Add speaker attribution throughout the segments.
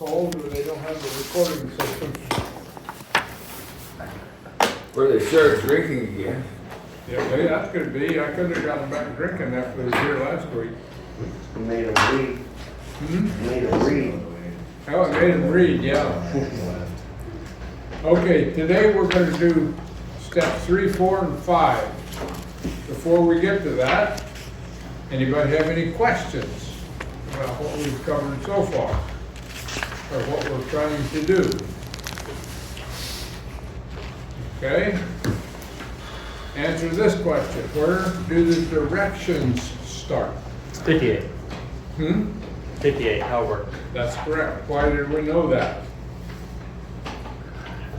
Speaker 1: cold or they don't have the recording system.
Speaker 2: Or they started drinking again.
Speaker 1: Yeah, maybe that could be. I could have gotten back drinking after they was here last week.
Speaker 3: You made them read.
Speaker 1: Hmm?
Speaker 3: You made them read.
Speaker 1: Oh, I made them read, yeah. Okay, today we're going to do steps 3, 4, and 5. Before we get to that, anybody have any questions about what we've covered so far? Or what we're trying to do? Okay? Answer this question. Where do the directions start?
Speaker 4: 58. 58, how it worked.
Speaker 1: That's correct. Why did we know that?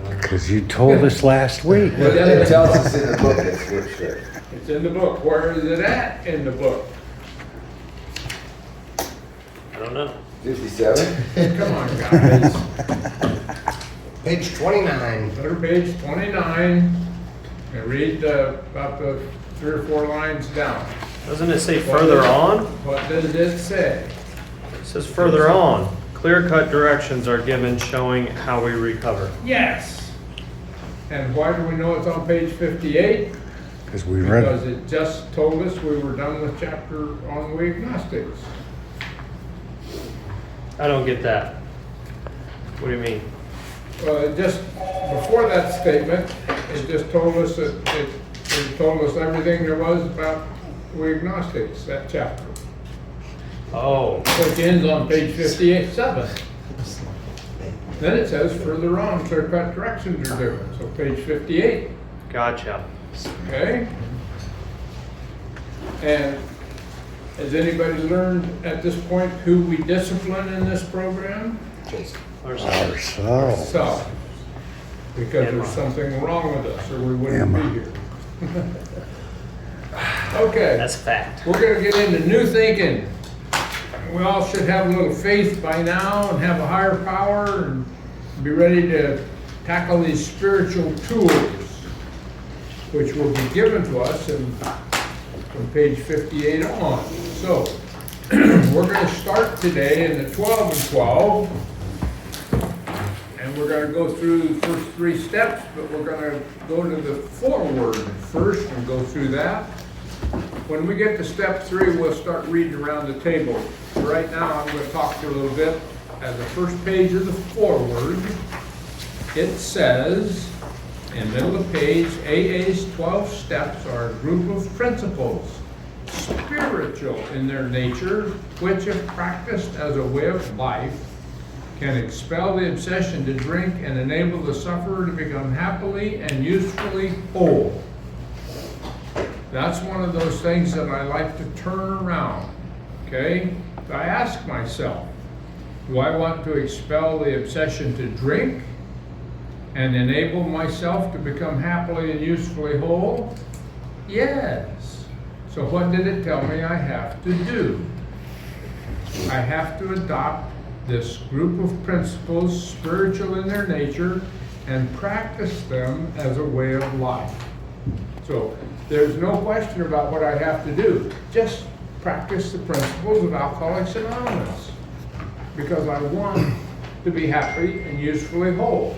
Speaker 5: Because you told us last week.
Speaker 2: But then it tells us in the book it's which day.
Speaker 1: It's in the book. Where is it at in the book?
Speaker 4: I don't know.
Speaker 2: 57?
Speaker 1: Come on, guys.
Speaker 3: Page 29.
Speaker 1: Go to page 29 and read about the 3 or 4 lines down.
Speaker 4: Doesn't it say further on?
Speaker 1: What does it say?
Speaker 4: It says further on. Clear-cut directions are given showing how we recover.
Speaker 1: Yes. And why do we know it's on page 58?
Speaker 5: Because we read
Speaker 1: Because
Speaker 5: it.
Speaker 1: it just told us we were done with chapter on the agnostics.
Speaker 4: I don't get that. What do you mean?
Speaker 1: Well, it just, before that statement, it just told us that it told us everything there was about we agnostics, that chapter.
Speaker 4: Oh,
Speaker 1: Which ends on page 58:7. Then it says further on, clear-cut directions are given, so page 58,
Speaker 4: gotcha.
Speaker 1: okay? And has anybody learned at this point who we discipline in this program?
Speaker 4: Ourselves.
Speaker 5: Ourselves.
Speaker 1: So, because there's something wrong with us, or we wouldn't be here. Okay.
Speaker 4: That's fact.
Speaker 1: We're gonna get into new thinking. We all should have a little faith by now and have a higher power and be ready to tackle these spiritual tools, which will be given to us from page 58 on. So, we're gonna start today in the 12 and 12. And we're gonna go through the first 3 steps, but we're gonna go to the foreword first and go through that. When we get to step 3, we'll start reading around the table. Right now, I'm going to talk to you a little bit. At the first page of the foreword, it says, in the middle of the page, AA's 12 steps are a group of principles, spiritual in their nature, which if practiced as a way of life, can expel the obsession to drink and enable the sufferer to become happily and usefully whole. That's one of those things that I like to turn around, okay? I ask myself, do I want to expel the obsession to drink and enable myself to become happily and usefully whole? Yes. So what did it tell me I have to do? I have to adopt this group of principles, spiritual in their nature, and practice them as a way of life. So there's no question about what I have to do. Just practice the principles of Alcoholics Anonymous, because I want to be happy and usefully whole.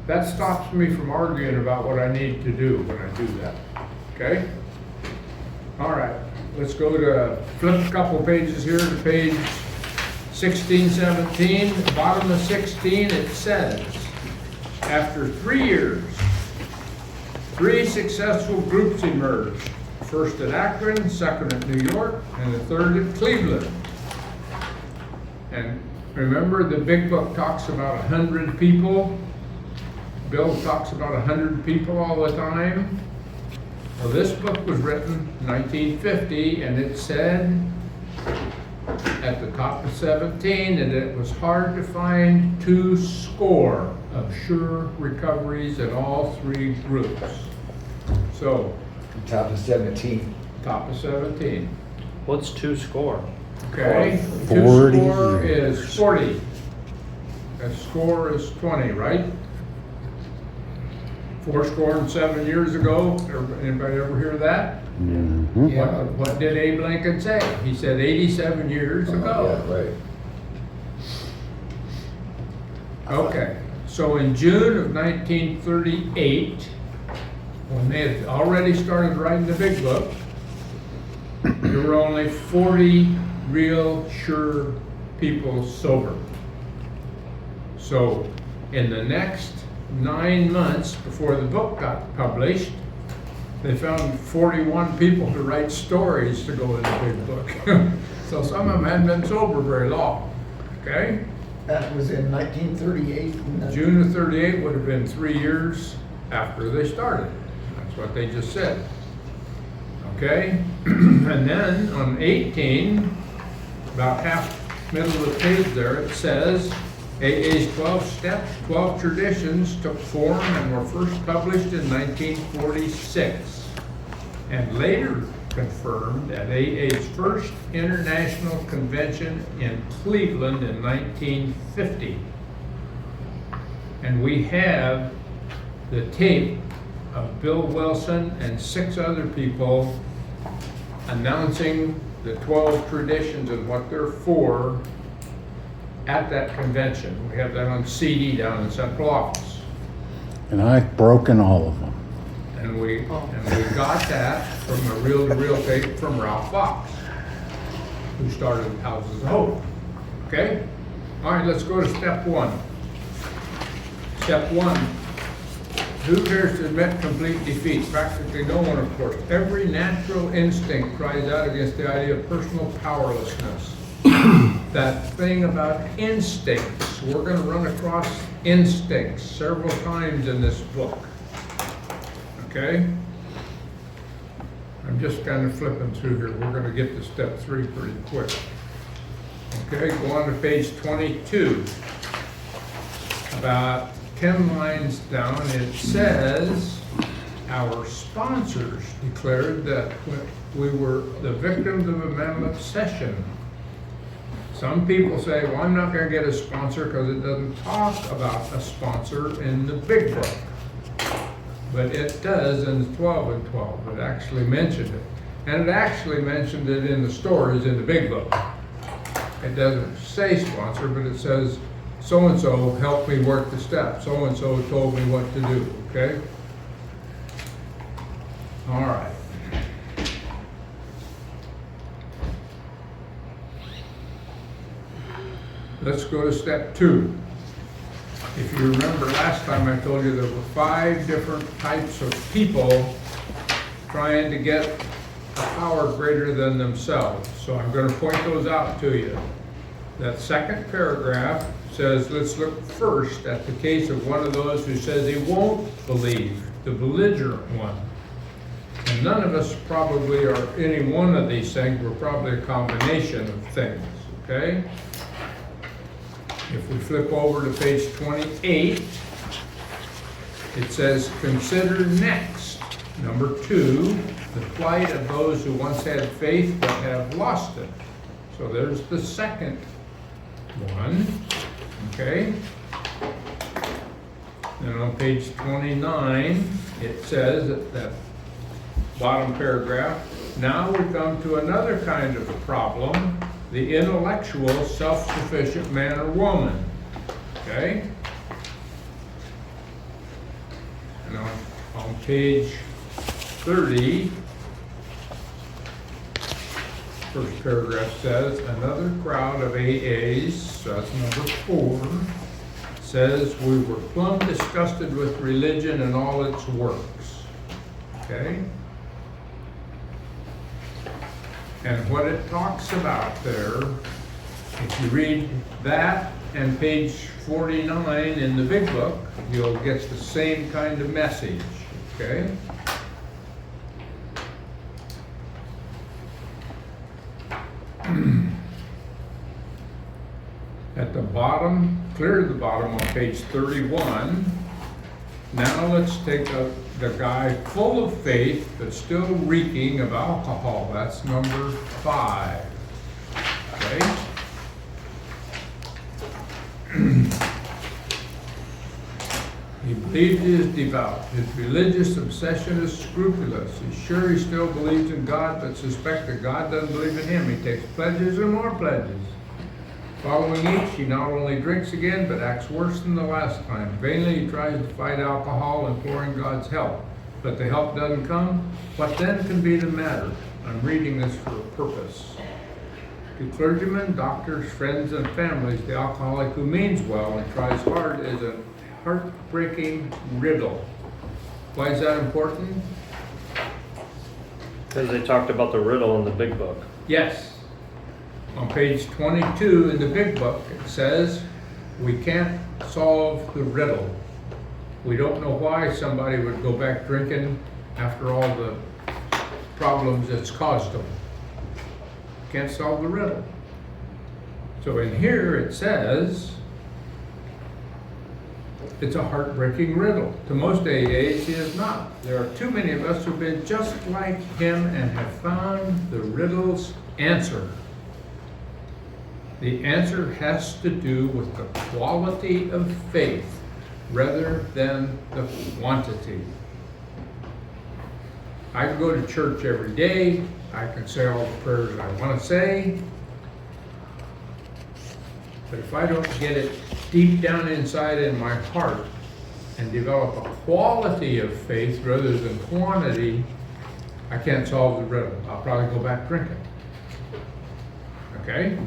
Speaker 1: That stops me from arguing about what I need to do when I do that. Okay? All right. Let's go to, flip a couple pages here to page 16, 17. Bottom of 16, it says, after 3 years, 3 successful groups emerged. First at Akron, second at New York, and the third at Cleveland. And remember, the big book talks about 100 people. Bill talks about 100 people all the time. Well, this book was written in 1950, and it said at the top of 17 that it was hard to find 2 score of sure recoveries in all 3 groups. So,
Speaker 2: Top of 17.
Speaker 1: top of 17.
Speaker 4: What's 2 score?
Speaker 1: Okay, 2
Speaker 5: 40
Speaker 1: score
Speaker 5: years.
Speaker 1: is 40. A score is 20, right? 407 years ago. Anybody ever hear that?
Speaker 5: Mhm.
Speaker 2: Yeah.
Speaker 1: What did Abe Lincoln say? He said 87 years ago.
Speaker 2: Yeah, right.
Speaker 1: Okay, so in June of 1938, when they had already started writing the big book, there were only 40 real sure people sober. So in the next 9 months before the book got published, they found 41 people to write stories to go in the big book. So some of them hadn't been sober very long, okay?
Speaker 6: That was in 1938.
Speaker 1: June of 38 would have been 3 years after they started. That's what they just said. Okay? And then on 18, about half middle of the page there, it says AA's 12 steps, 12 traditions took form and were first published in 1946 and later confirmed at AA's first international convention in Cleveland in 1950. And we have the tape of Bill Wilson and 6 other people announcing the 12 traditions and what they're for at that convention. We have that on CD down in central office.
Speaker 5: And I've broken all of them.
Speaker 1: And we got that from a reel-to-reel tape from Ralph Fox, who started Houses of Hope. Okay? All right, let's go to step 1. Step 1. Who dares to admit complete defeat? Practically no one, of course. Every natural instinct cries out against the idea of personal powerlessness. That thing about instincts. We're going to run across instincts several times in this book. Okay? I'm just kind of flipping through here. We're going to get to step 3 pretty quick. Okay, go on to page 22. About 10 lines down, it says, our sponsors declared that we were the victims of a mental obsession. Some people say, well, I'm not going to get a sponsor because it doesn't talk about a sponsor in the big book. But it does in 12 and 12. It actually mentioned it. And it actually mentioned it in the stories in the big book. It doesn't say sponsor, but it says, so-and-so helped me work the steps. So-and-so told me what to do, okay? All right. Let's go to step 2. If you remember last time I told you there were 5 different types of people trying to get a power greater than themselves. So I'm going to point those out to you. That second paragraph says, let's look first at the case of one of those who says he won't believe, the belligerent one. And none of us probably are any one of these things. We're probably a combination of things, okay? If we flip over to page 28, it says, consider next, number 2, the plight of those who once had faith but have lost it. So there's the second one, okay? Then on page 29, it says that bottom paragraph, now we come to another kind of problem, the intellectual, self-sufficient man or woman, okay? And on page 30, first paragraph says, another crowd of AAs, so that's number 4, says we were plumb disgusted with religion and all its works, okay? And what it talks about there, if you read that and page 49 in the big book, you'll get the same kind of message, okay? At the bottom, clear to the bottom on page 31, now let's take the guy full of faith but still reeking of alcohol. That's number 5. Okay? He believed he is devout. His religious obsession is scrupulous. He's sure he still believes in God but suspects that God doesn't believe in him. He takes pledges and more pledges. Following each, he not only drinks again, but acts worse than the last time. Vainly he tries to fight alcohol, imploring God's help. But the help doesn't come. What then can be the matter? I'm reading this for a purpose. To clergymen, doctors, friends, and families, the alcoholic who means well and tries hard is a heartbreaking riddle. Why is that important?
Speaker 4: Because they talked about the riddle in the big book.
Speaker 1: Yes. On page 22 in the big book, it says, we can't solve the riddle. We don't know why somebody would go back drinking after all the problems it's caused them. Can't solve the riddle. So in here it says, it's a heartbreaking riddle. To most AAs, it is not. There are too many of us who've been just like him and have found the riddle's answer. The answer has to do with the quality of faith rather than the quantity. I can go to church every day. I can say all the prayers I want to say. But if I don't get it deep down inside in my heart and develop a quality of faith rather than quantity, I can't solve the riddle. I'll probably go back drinking. Okay?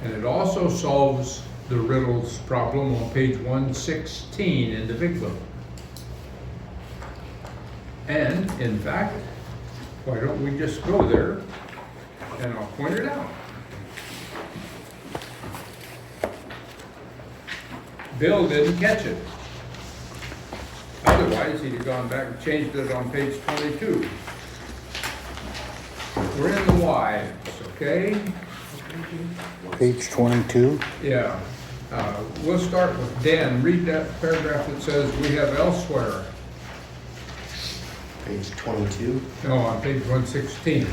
Speaker 1: And it also solves the riddles problem on page 116 in the big book. And in fact, why don't we just go there and I'll point it out. Bill didn't catch it. Otherwise, he'd have gone back and changed it on page 22. We're in the whys, okay?
Speaker 5: Page 22.
Speaker 1: Yeah. We'll start with Dan. Read that paragraph that says we have elsewhere.
Speaker 3: Page 22.
Speaker 1: No, on page 116.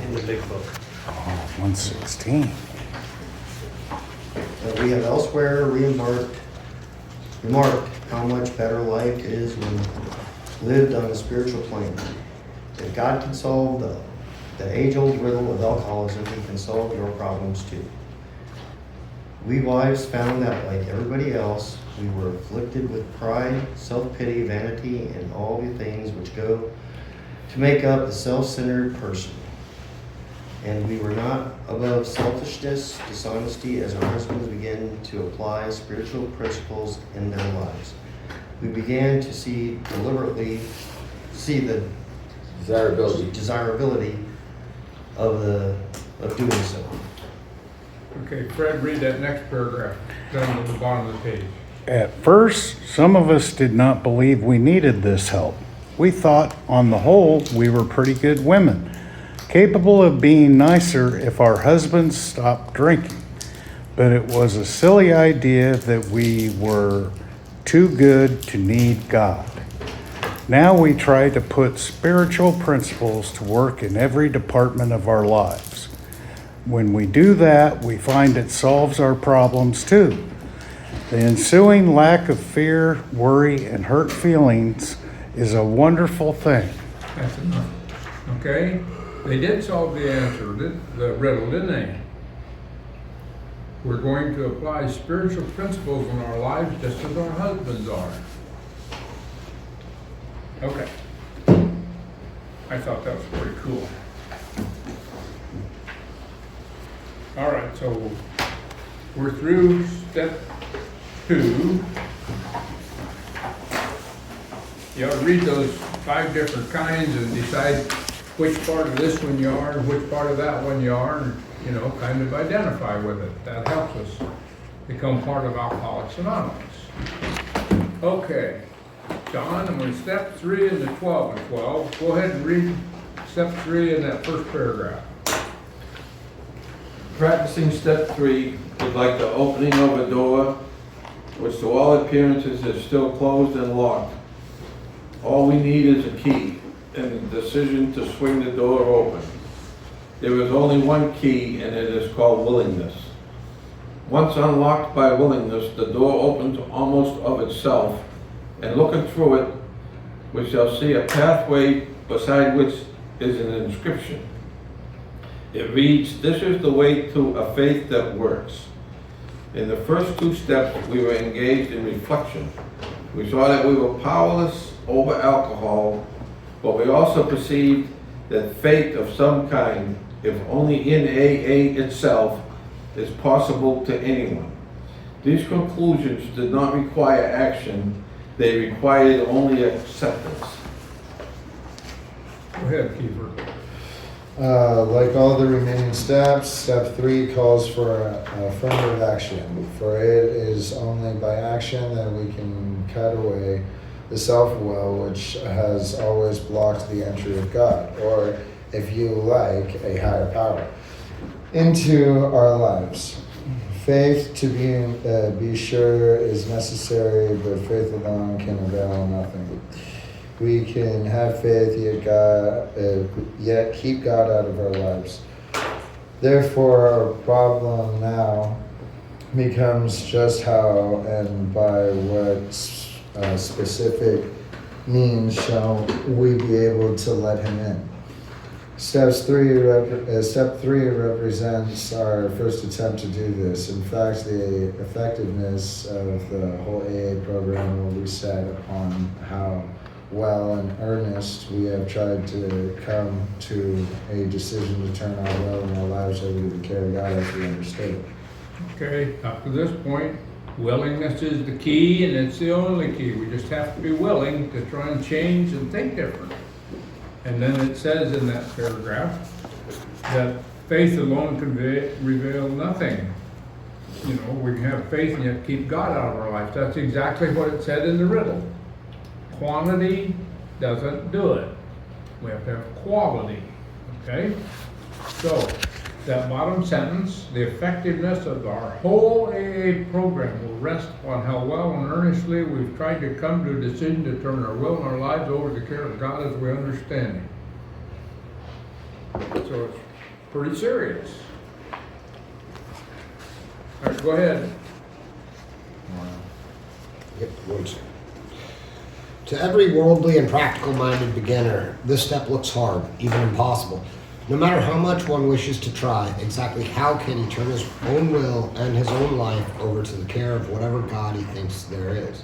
Speaker 4: In the big book.
Speaker 5: Oh, 116.
Speaker 3: We have elsewhere remarked how much better life is when lived on a spiritual plane. If God can solve the age-old riddle of alcoholism, he can solve your problems too. We wives found that, like everybody else, we were afflicted with pride, self-pity, vanity, and all the things which go to make up the self-centered person. And we were not above selfishness, dishonesty, as our husbands began to apply spiritual principles in their lives. We began to see the desirability of doing so.
Speaker 1: Okay, Fred, read that next paragraph down to the bottom of the page.
Speaker 5: At first, some of us did not believe we needed this help. We thought, on the whole, we were pretty good women, capable of being nicer if our husbands stopped drinking. But it was a silly idea that we were too good to need God. Now we try to put spiritual principles to work in every department of our lives. When we do that, we find it solves our problems too. The ensuing lack of fear, worry, and hurt feelings is a wonderful thing.
Speaker 1: That's enough. Okay? They did solve the answer, the riddle, didn't they? We're going to apply spiritual principles in our lives just as our husbands are. Okay. I thought that was pretty cool. All right, so we're through step 2. You ought to read those 5 different kinds and decide which part of this one you are and which part of that one you are, and, you know, kind of identify with it. That helps us become part of Alcoholics Anonymous. Okay, John, I'm going to step 3 in the 12 and 12. Go ahead and read step 3 in that first paragraph.
Speaker 7: Practicing step 3 is like the opening of a door, which to all appearances is still closed and locked. All we need is a key and a decision to swing the door open. There is only one key, and it is called willingness. Once unlocked by willingness, the door opens almost of itself, and looking through it, we shall see a pathway beside which is an inscription. It reads, "This is the way to a faith that works." In the first 2 steps, we were engaged in reflection. We saw that we were powerless over alcohol, but we also perceived that faith of some kind, if only in AA itself, is possible to anyone. These conclusions did not require action, they required only acceptance.
Speaker 1: Go ahead, Kiefer.
Speaker 8: Like all the remaining steps, step 3 calls for affirmative action. For it is only by action that we can cut away the self-will which has always blocked the entry of God, or if you like, a higher power, into our lives. Faith, to be sure, is necessary, but faith alone can avail nothing. We can have faith, yet keep God out of our lives. Therefore, our problem now becomes just how and by what specific means shall we be able to let Him in. Step 3 represents our first attempt to do this. In fact, the effectiveness of the whole AA program will be set upon how well and earnest we have tried to come to a decision to turn our will and our lives over to the care of God as we understood it.
Speaker 1: Okay, up to this point, willingness is the key, and it's the only key. We just have to be willing to try and change and think different. And then it says in that paragraph that faith alone can reveal nothing. You know, we can have faith and yet keep God out of our life. That's exactly what it said in the riddle. Quantity doesn't do it. We have to have quality, okay? So, that bottom sentence, the effectiveness of our whole AA program will rest upon how well and earnestly we've tried to come to a decision to turn our will and our lives over to the care of God as we understand Him. So it's pretty serious. All right, go ahead.
Speaker 9: Yep, words. To every worldly and practical-minded beginner, this step looks hard, even impossible. No matter how much one wishes to try, exactly how can he turn his own will and his own life over to the care of whatever God he thinks there is?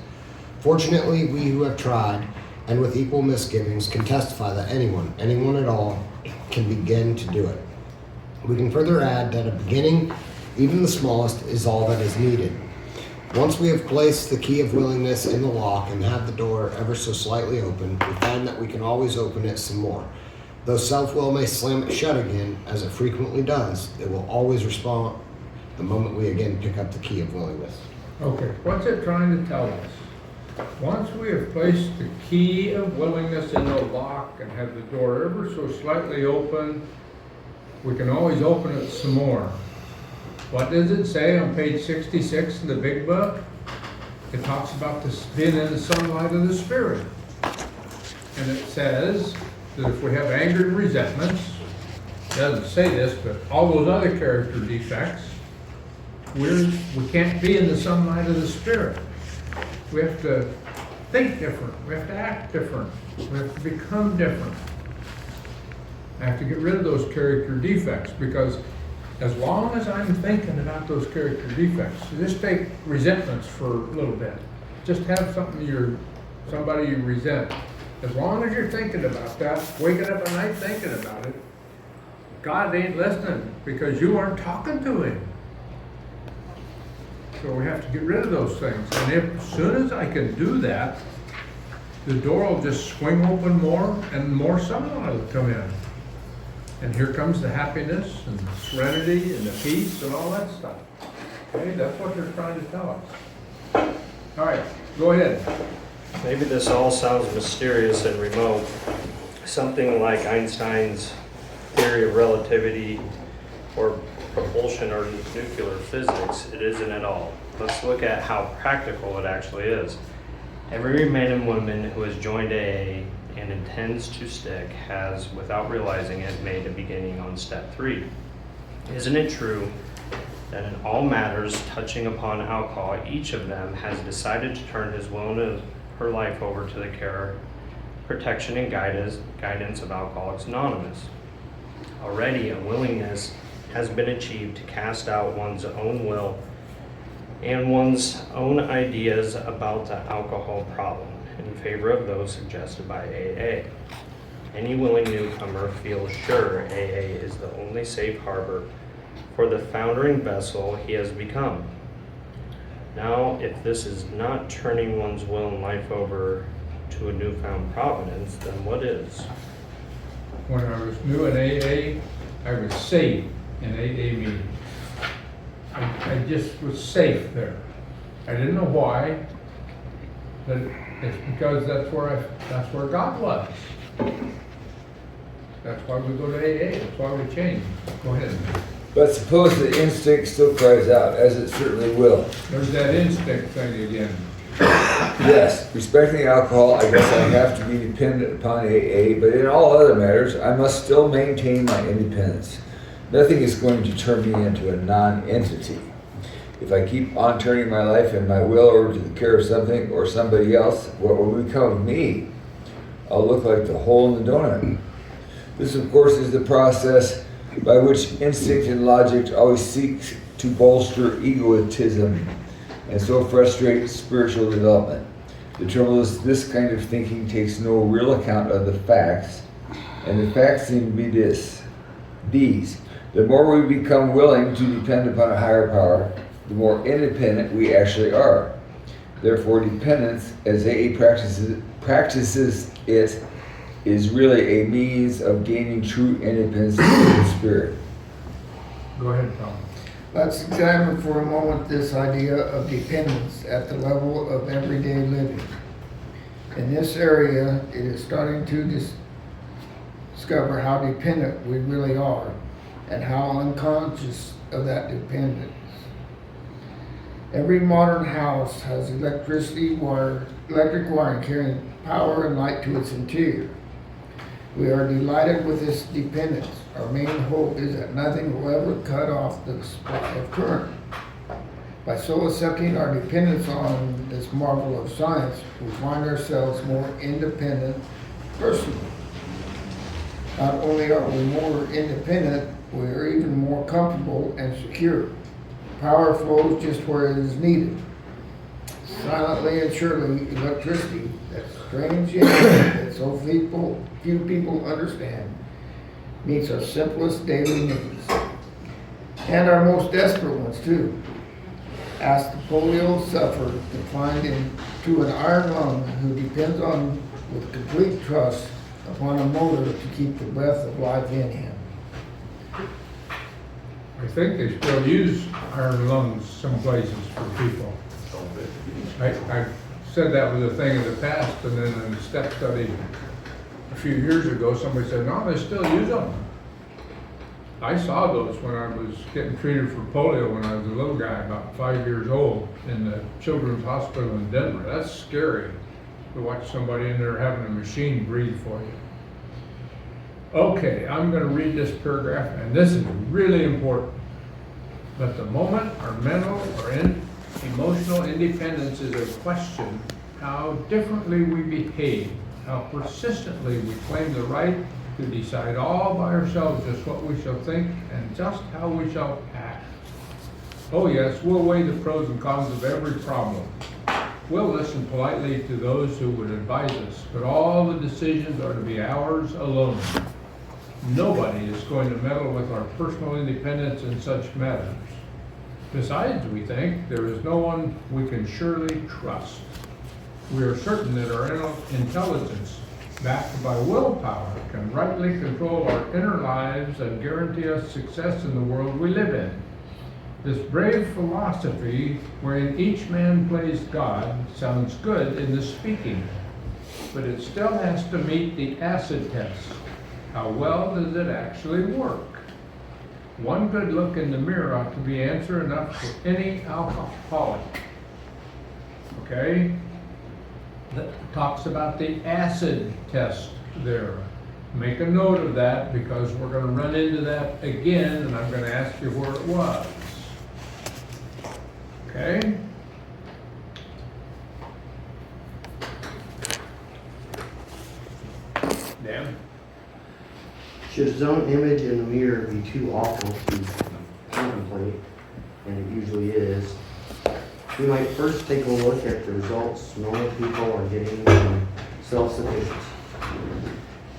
Speaker 9: Fortunately, we who have tried, and with equal misgivings, can testify that anyone at all, can begin to do it. We can further add that a beginning, even the smallest, is all that is needed. Once we have placed the key of willingness in the lock and have the door ever so slightly open, we find that we can always open it some more. Though self-will may slam it shut again, as it frequently does, it will always respond the moment we again pick up the key of willingness.
Speaker 1: Okay, what's it trying to tell us? Once we have placed the key of willingness in the lock and have the door ever so slightly open, we can always open it some more. What does it say on page 66 in the big book? It talks about this being in the sunlight of the Spirit. And it says that if we have anger and resentments, it doesn't say this, but all those other character defects, we can't be in the sunlight of the Spirit. We have to think different. We have to act different. We have to become different. I have to get rid of those character defects, because as long as I'm thinking about those character defects, so just take resentments for a little bit. Just have somebody you resent. As long as you're thinking about that, waking up at night thinking about it, God ain't listening, because you aren't talking to Him. So we have to get rid of those things. And as soon as I can do that, the door will just swing open more and more sunlight will come in. And here comes the happiness and the serenity and the peace and all that stuff. Okay, that's what they're trying to tell us. All right, go ahead.
Speaker 4: Maybe this all sounds mysterious and remote. Something like Einstein's theory of relativity or propulsion or nuclear physics. It isn't at all. Let's look at how practical it actually is. Every man and woman who has joined AA and intends to stick has, without realizing it, made a beginning on step 3. Isn't it true that in all matters touching upon alcohol, each of them has decided to turn his will and her life over to the care, protection, and guidance of Alcoholics Anonymous? Already a willingness has been achieved to cast out one's own will and one's own ideas about the alcohol problem in favor of those suggested by AA. Any willing newcomer feels sure AA is the only safe harbor for the foundering vessel he has become. Now, if this is not turning one's will and life over to a newfound providence, then what is?
Speaker 1: When I was new in AA, I was safe in AA meetings. I just was safe there. I didn't know why, but it's because that's where God was. That's why we go to AA, that's why we change. Go ahead.
Speaker 2: But suppose the instinct still cries out, as it certainly will.
Speaker 1: There's that instinct thing again.
Speaker 2: Yes, respecting alcohol, I guess I have to be dependent upon AA, but in all other matters, I must still maintain my independence. Nothing is going to turn me into a non-entity. If I keep on turning my life and my will over to the care of something or somebody else, what will become of me? I'll look like the hole in the donut. This, of course, is the process by which instinct and logic always seeks to bolster egotism and so frustrate spiritual development. The trouble is, this kind of thinking takes no real account of the facts, and the facts seem to be these. The more we become willing to depend upon a higher power, the more independent we actually are. Therefore, dependence, as AA practices it, is really a means of gaining true independence in the spirit.
Speaker 1: Go ahead, Tom.
Speaker 6: Let's examine for a moment this idea of dependence at the level of everyday living. In this area, it is starting to discover how dependent we really are and how unconscious of that dependence. Every modern house has electric wiring carrying power and light to its interior. We are delighted with this dependence. Our main hope is that nothing will ever cut off the supply of current. By so accepting our dependence on this marvel of science, we find ourselves more independent personally. Not only are we more independent, we are even more comfortable and secure. Power flows just where it is needed. Silently and surely, electricity, that strange energy that so few people understand, meets our simplest daily needs. And our most desperate ones too. Ask the polio sufferer confined into an iron lung who depends on, with complete trust, upon a motor to keep the breath of life in him.
Speaker 1: I think they still use iron lungs some places for people. I said that was a thing in the past, and then in the step study a few years ago, somebody said, no, they still use them. I saw those when I was getting treated for polio when I was a little guy, about 5 years old, in the Children's Hospital in Denver. That's scary to watch somebody in there having a machine breathe for you. Okay, I'm going to read this paragraph, and this is really important. But the moment our mental or emotional independence is a question, how differently we behave, how persistently we claim the right to decide all by ourselves just what we shall think and just how we shall act. Oh yes, we'll weigh the pros and cons of every problem. We'll listen politely to those who would advise us, but all the decisions are to be ours alone. Nobody is going to meddle with our personal independence in such matters. Besides, we think, there is no one we can surely trust. We are certain that our intelligence, backed by willpower, can rightly control our inner lives and guarantee us success in the world we live in. This brave philosophy, wherein each man plays God, sounds good in the speaking, but it still has to meet the acid test. How well does it actually work? One good look in the mirror ought to be answer enough for any alcoholic. Okay? That talks about the acid test there. Make a note of that because we're going to run into that again, and I'm going to ask you where it was. Okay? Dan?
Speaker 3: Should his own image in the mirror be too awful to contemplate, and it usually is, we might first take a look at the results normal people are getting from self-sufficiency.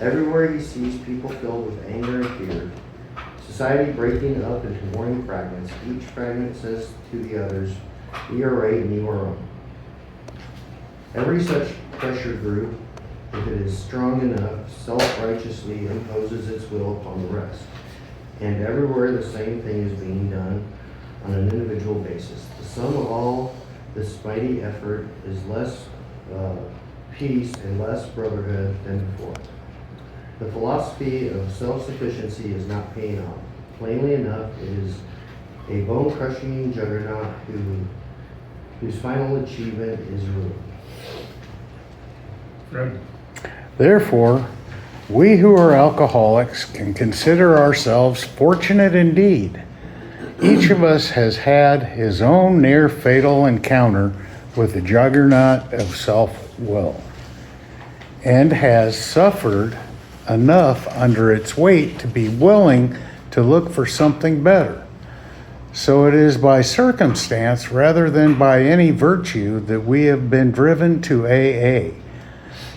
Speaker 3: Everywhere he sees people filled with anger and fear, society breaking up into warring fragments, each fragment says to the others, we are right and you are wrong. Every such pressure group, if it is strong enough, self-righteously imposes its will upon the rest. And everywhere the same thing is being done on an individual basis. The sum of all this mighty effort is less peace and less brotherhood than before. The philosophy of self-sufficiency is not paying off. Plainly enough, it is a bone-crushing juggernaut whose final achievement is ruin.
Speaker 1: Fred?
Speaker 5: Therefore, we who are alcoholics can consider ourselves fortunate indeed. Each of us has had his own near fatal encounter with the juggernaut of self-will and has suffered enough under its weight to be willing to look for something better. So it is by circumstance rather than by any virtue that we have been driven to AA,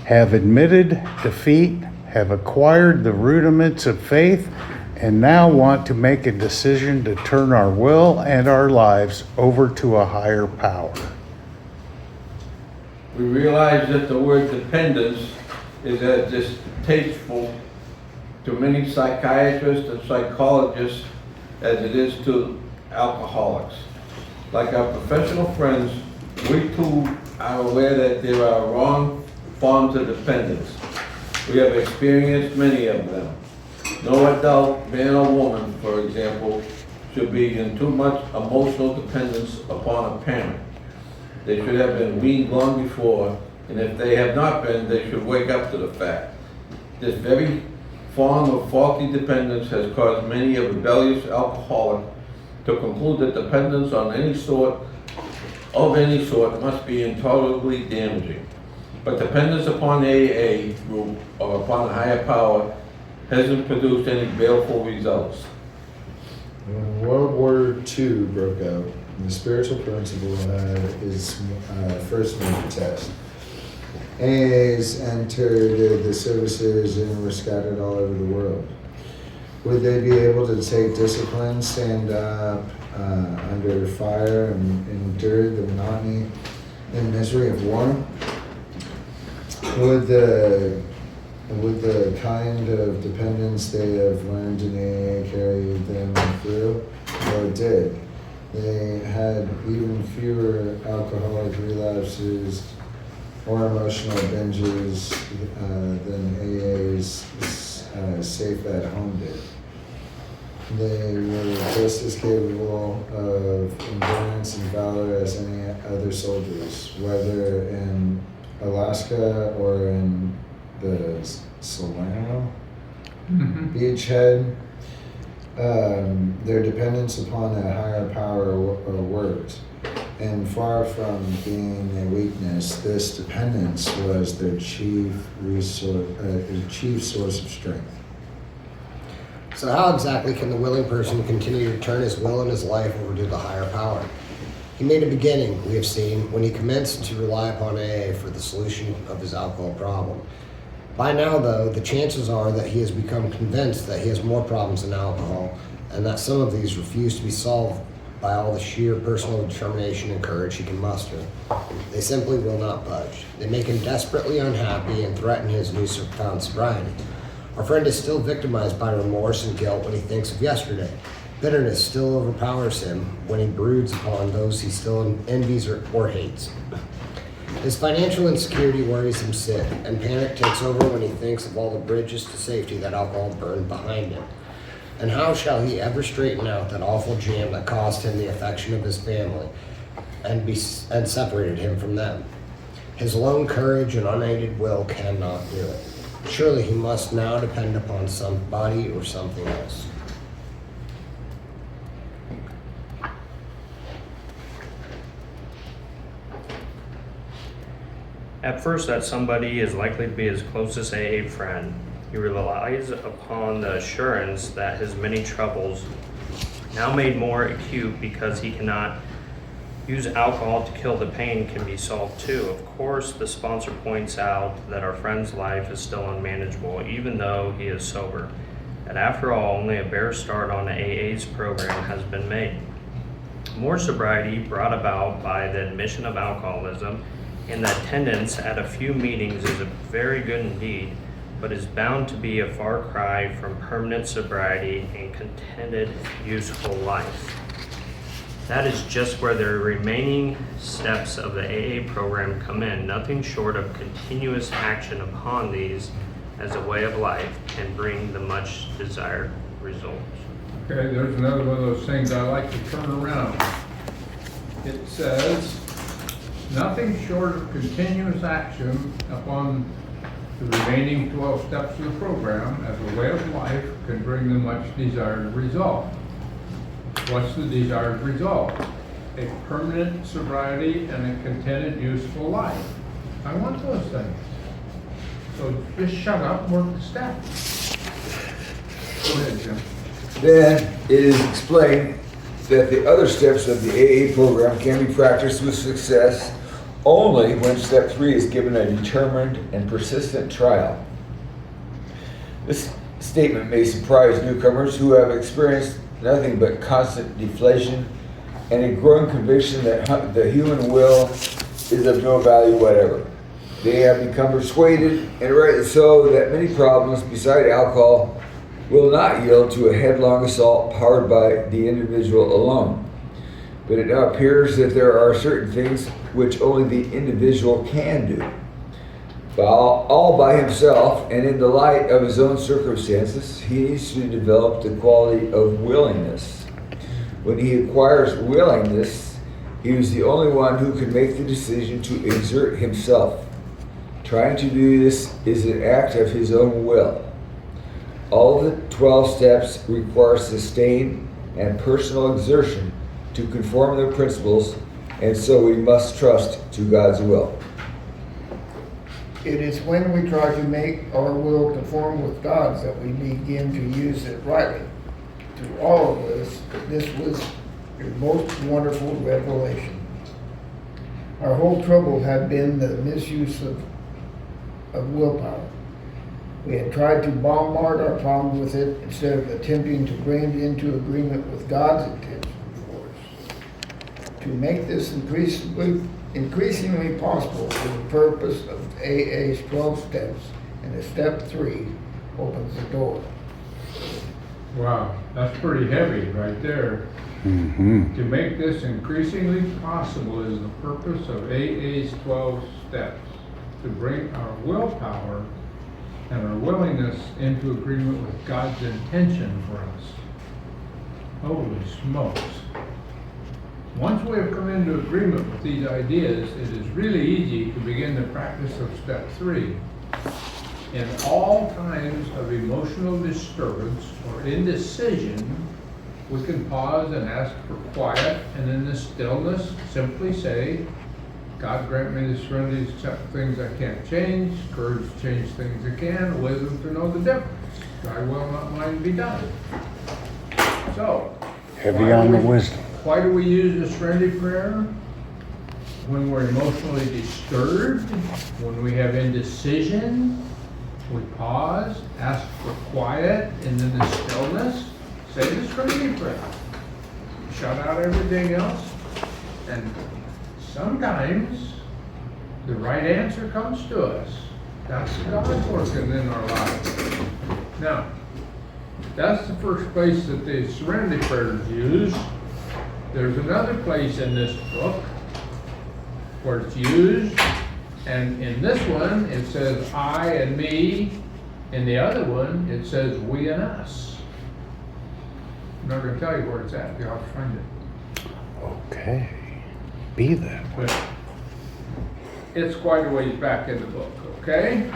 Speaker 5: have admitted defeat, have acquired the rudiments of faith, and now want to make a decision to turn our will and our lives over to a higher power.
Speaker 7: We realize that the word dependence is as distasteful to many psychiatrists and psychologists as it is to alcoholics. Like our professional friends, we too are aware that there are wrong forms of dependence. We have experienced many of them. No adult, man or woman, for example, should be in too much emotional dependence upon a parent. They should have been weaned long before, and if they have not been, they should wake up to the fact. This very form of faulty dependence has caused many a rebellious alcoholic to conclude that dependence on any sort must be intolerably damaging. But dependence upon AA group or upon a higher power hasn't produced any baleful results.
Speaker 8: When World War II broke out, the spiritual principle had its first major test. AAs entered the services and were scattered all over the world. Would they be able to take discipline, stand up under fire, and endure the monotony and misery of war? Would the kind of dependence they have learned in AA carry them through? Well, it did. They had even fewer alcoholic relapses or emotional binges than AA's Safe at Home did. They were just as capable of endurance and valor as any other soldiers, whether in Alaska or in the Solano beachhead. Their dependence upon a higher power worked, and far from being a weakness, this dependence was their chief source of strength.
Speaker 9: So how exactly can the willing person continue to turn his will and his life over to the higher power? He made a beginning, we have seen, when he commenced to rely upon AA for the solution of his alcohol problem. By now, though, the chances are that he has become convinced that he has more problems than alcohol, and that some of these refuse to be solved by all the sheer personal determination and courage he can muster. They simply will not budge. They make him desperately unhappy and threaten his newfound sobriety. Our friend is still victimized by remorse and guilt when he thinks of yesterday. Bitterness still overpowers him when he broods upon those he still envies or hates. His financial insecurity worries him sick, and panic takes over when he thinks of all the bridges to safety that alcohol burned behind him. And how shall he ever straighten out that awful jam that cost him the affection of his family and separated him from them? His lone courage and unaided will cannot do it. Surely he must now depend upon somebody or something else.
Speaker 4: At first, that somebody is likely to be his closest AA friend. He relies upon the assurance that his many troubles, now made more acute because he cannot use alcohol to kill the pain, can be solved too. Of course, the sponsor points out that our friend's life is still unmanageable, even though he is sober. And after all, only a bare start on AA's program has been made. More sobriety brought about by the admission of alcoholism and the attendance at a few meetings is very good indeed, but is bound to be a far cry from permanent sobriety and contented, useful life. That is just where the remaining steps of the AA program come in. Nothing short of continuous action upon these as a way of life can bring the much desired results.
Speaker 1: Okay, there's another one of those things I like to turn around. It says, nothing short of continuous action upon the remaining 12 steps of the program as a way of life can bring the much desired result. What's the desired result? A permanent sobriety and a contented, useful life. I want those things. So just shut up and work the steps. Go ahead, Jim.
Speaker 2: Then it is explained that the other steps of the AA program can be practiced with success only when step 3 is given a determined and persistent trial. This statement may surprise newcomers who have experienced nothing but constant deflation and a growing conviction that the human will is of no value whatever. They have become persuaded, and rightly so, that many problems beside alcohol will not yield to a headlong assault powered by the individual alone. But it now appears that there are certain things which only the individual can do. All by himself and in the light of his own circumstances, he needs to develop the quality of willingness. When he acquires willingness, he is the only one who can make the decision to exert himself. Trying to do this is an act of his own will. All the 12 steps require sustained and personal exertion to conform their principles, and so we must trust to God's will.
Speaker 6: It is when we try to make our will conform with God's that we begin to use it rightly. To all of us, this was a most wonderful revelation. Our whole trouble had been the misuse of willpower. We had tried to bombard our problems with it instead of attempting to bring it into agreement with God's intention for us. To make this increasingly possible for the purpose of AA's 12 steps, and the step 3 opens the door.
Speaker 1: Wow, that's pretty heavy right there.
Speaker 5: Mm-hmm.
Speaker 1: To make this increasingly possible is the purpose of AA's 12 steps, to bring our willpower and our willingness into agreement with God's intention for us. Holy smokes. Once we have come into agreement with these ideas, it is really easy to begin the practice of step 3. In all times of emotional disturbance or indecision, we can pause and ask for quiet, and in the stillness, simply say, God grant me the serenity to accept things I can't change, courage to change things I can, wisdom to know the difference. Thy will, not mine, be done. So,
Speaker 5: Heavy on the wisdom.
Speaker 1: why do we use the serenity prayer? When we're emotionally disturbed, when we have indecision, we pause, ask for quiet, and in the stillness, say the serenity prayer. Shut out everything else, and sometimes the right answer comes to us. That's God working in our lives. Now, that's the first place that the serenity prayer is used. There's another place in this book where it's used, and in this one it says I and me. In the other one it says we and us. I'm not going to tell you where it's at. You'll have to find it.
Speaker 5: Okay. Be that.
Speaker 1: But it's quite a ways back in the book, okay?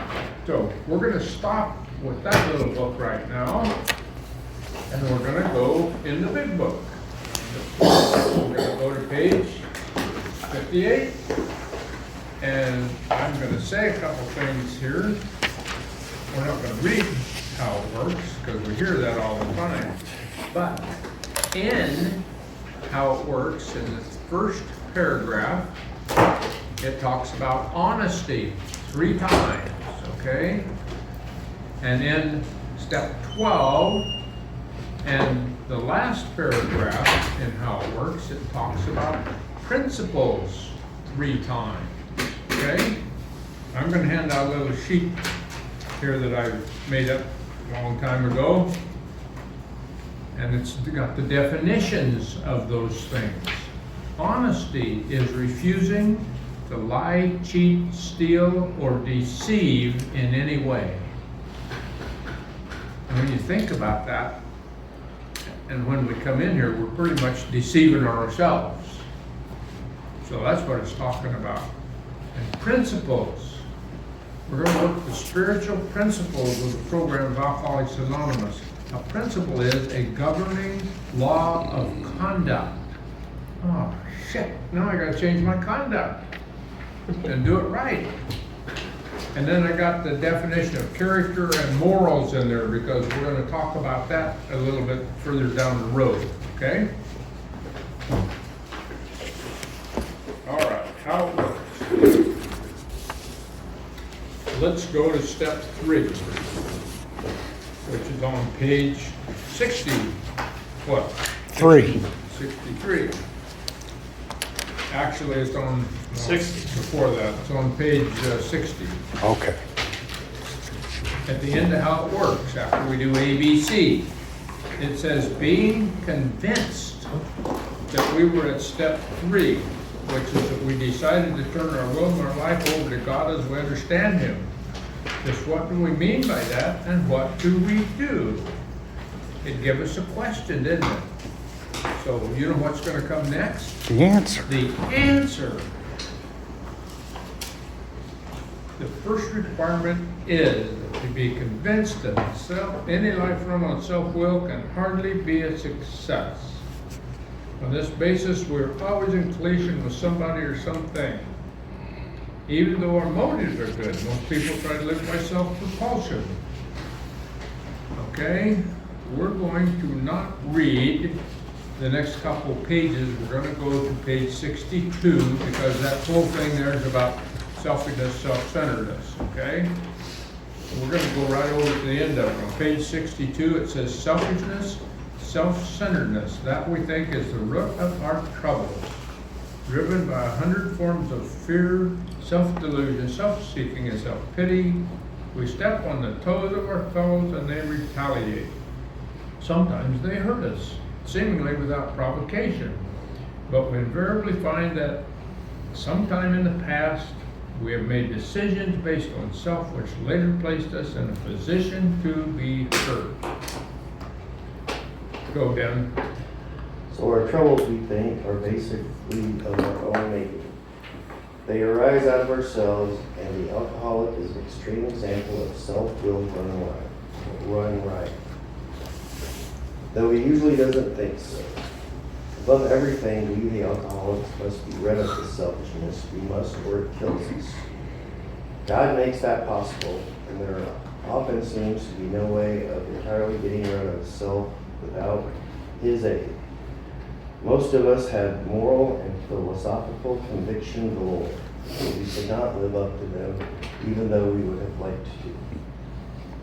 Speaker 1: So we're going to stop with that little book right now, and we're going to go in the big book. We're going to go to page 58, and I'm going to say a couple things here. we're not gonna read how it works, because we hear that all the time. But in how it works, in the first paragraph, it talks about honesty 3 times, okay? And in step 12, and the last paragraph in how it works, it talks about principles 3 times, okay? I'm gonna hand out a little sheet here that I made up a long time ago. And it's got the definitions of those things. Honesty is refusing to lie, cheat, steal, or deceive in any way. And when you think about that, and when we come in here, we're pretty much deceiving ourselves. So that's what it's talking about. And principles. We're going to look at the spiritual principles of the program of Alcoholics Anonymous. A principle is a governing law of conduct. Oh, shit, now I gotta change my conduct and do it right. And then I got the definition of character and morals in there because we're gonna talk about that a little bit further down the road, okay? All right, how it works. Let's go to step 3. Which is on page 60, what?
Speaker 5: 3.
Speaker 1: 63. Actually, it's on
Speaker 4: 60.
Speaker 1: Before that, it's on page 60.
Speaker 5: Okay.
Speaker 1: At the end of how it works, after we do ABC, it says being convinced that we were at step 3, which is that we decided to turn our will and our life over to God as we understand Him. Just what do we mean by that, and what do we do? It gave us a question, didn't it? So you know what's going to come next?
Speaker 5: The answer.
Speaker 1: The answer. The first requirement is to be convinced that any life run on self-will can hardly be a success. On this basis, we're always in collision with somebody or something. Even though our motives are good, most people try to live by self-propulsion. Okay? We're going to not read the next couple pages. We're going to go to page 62 because that whole thing there is about selfishness, self-centeredness. Okay? So we're going to go right over to the end of it. On page 62, it says selfishness, self-centeredness. That we think is the root of our troubles. Driven by 100 forms of fear, self-delusion, self-seeking, and self-pity, we step on the toes of our fellows and they retaliate. Sometimes they hurt us, seemingly without provocation. But we invariably find that sometime in the past, we have made decisions based on self, which later placed us in a position to be hurt. Go, Dan.
Speaker 3: So our troubles, we think, are basically of our own making. They arise out of ourselves, and the alcoholic is an extreme example of self-will run right. Though he usually doesn't think so. Above everything, we, the alcoholics, must be rid of this selfishness. We must, or it kills us. God makes that possible, and there often seems to be no way of entirely getting rid of self without His aid. Most of us have moral and philosophical conviction galore. We could not live up to them, even though we would have liked to.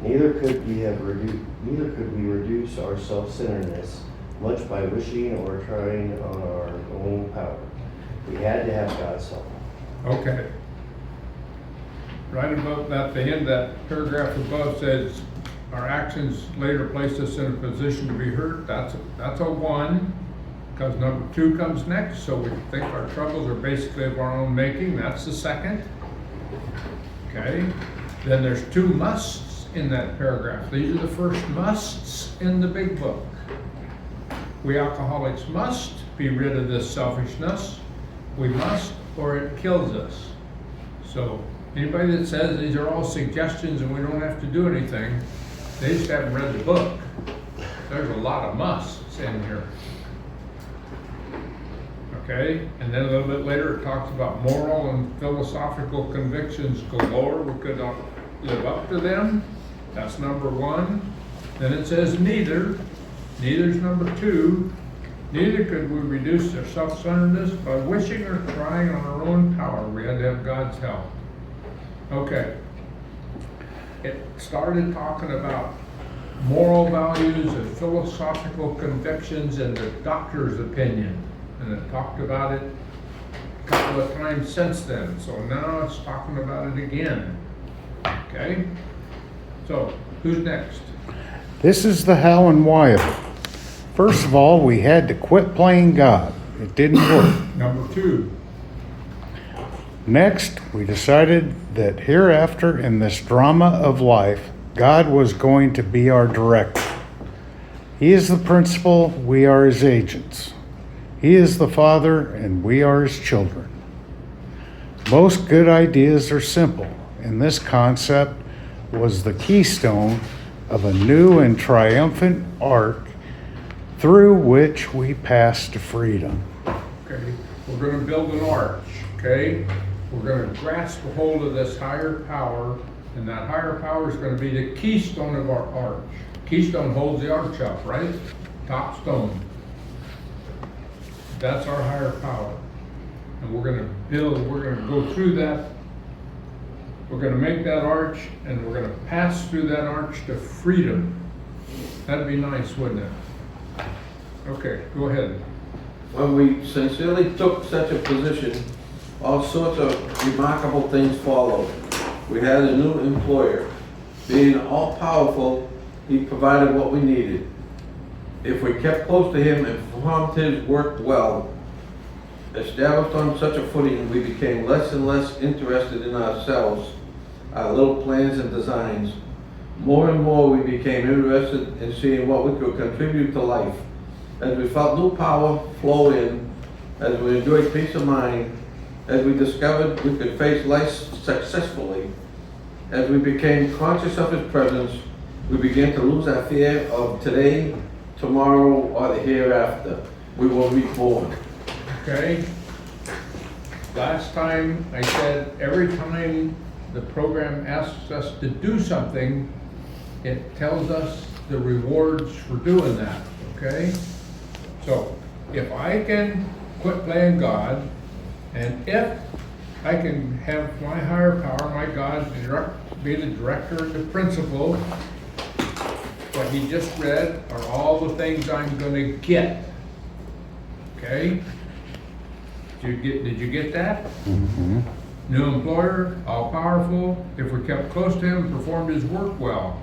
Speaker 3: Neither could we reduce our self-centeredness much by wishing or trying on our own power. We had to have God's help.
Speaker 1: Okay. Right above that, the end of that paragraph above says, our actions later placed us in a position to be hurt. That's a 1, because number 2 comes next. So we think our troubles are basically of our own making. That's the 2nd. Okay. Then there's 2 musts in that paragraph. These are the first musts in the big book. We alcoholics must be rid of this selfishness. We must, or it kills us. So anybody that says these are all suggestions and we don't have to do anything, they just haven't read the book. There's a lot of musts in here. Okay, and then a little bit later it talks about moral and philosophical convictions galore. We could not live up to them. That's number 1. Then it says neither. Neither's number 2. Neither could we reduce their self-centeredness by wishing or trying on our own power. We had to have God's help. Okay. It started talking about moral values and philosophical convictions and the doctor's opinion. And it talked about it a couple of times since then. So now it's talking about it again. Okay? So, who's next?
Speaker 5: This is the how and why of it. First of all, we had to quit playing God. It didn't work.
Speaker 1: Number 2.
Speaker 5: Next, we decided that hereafter in this drama of life, God was going to be our director. He is the principal, we are his agents. He is the father, and we are his children. Most good ideas are simple, and this concept was the keystone of a new and triumphant arc through which we pass to freedom.
Speaker 1: Okay, we're going to build an arch, okay? We're going to grasp a hold of this higher power, and that higher power is going to be the keystone of our arch. Keystone holds the arch up, right? Top stone. That's our higher power. And we're going to build, we're going to go through that. We're going to make that arch, and we're going to pass through that arch to freedom. That'd be nice, wouldn't it? Okay, go ahead.
Speaker 7: When we sincerely took such a position, all sorts of remarkable things followed. We had a new employer. Being all-powerful, he provided what we needed. If we kept close to him and performed his work well, established on such a footing, we became less and less interested in ourselves, our little plans and designs. More and more we became interested in seeing what we could contribute to life. As we felt new power flow in, as we enjoyed peace of mind, as we discovered we could face life successfully, as we became conscious of his presence, we began to lose our fear of today, tomorrow, or the hereafter. We were reborn.
Speaker 1: Okay? Last time I said every time the program asks us to do something, it tells us the rewards for doing that, okay? So, if I can quit playing God, and if I can have my higher power, my God, be the director and the principal, what he just read are all the things I'm going to get. Okay? Did you get that?
Speaker 5: Mm-hmm.
Speaker 1: New employer, all powerful. If we kept close to him and performed his work well,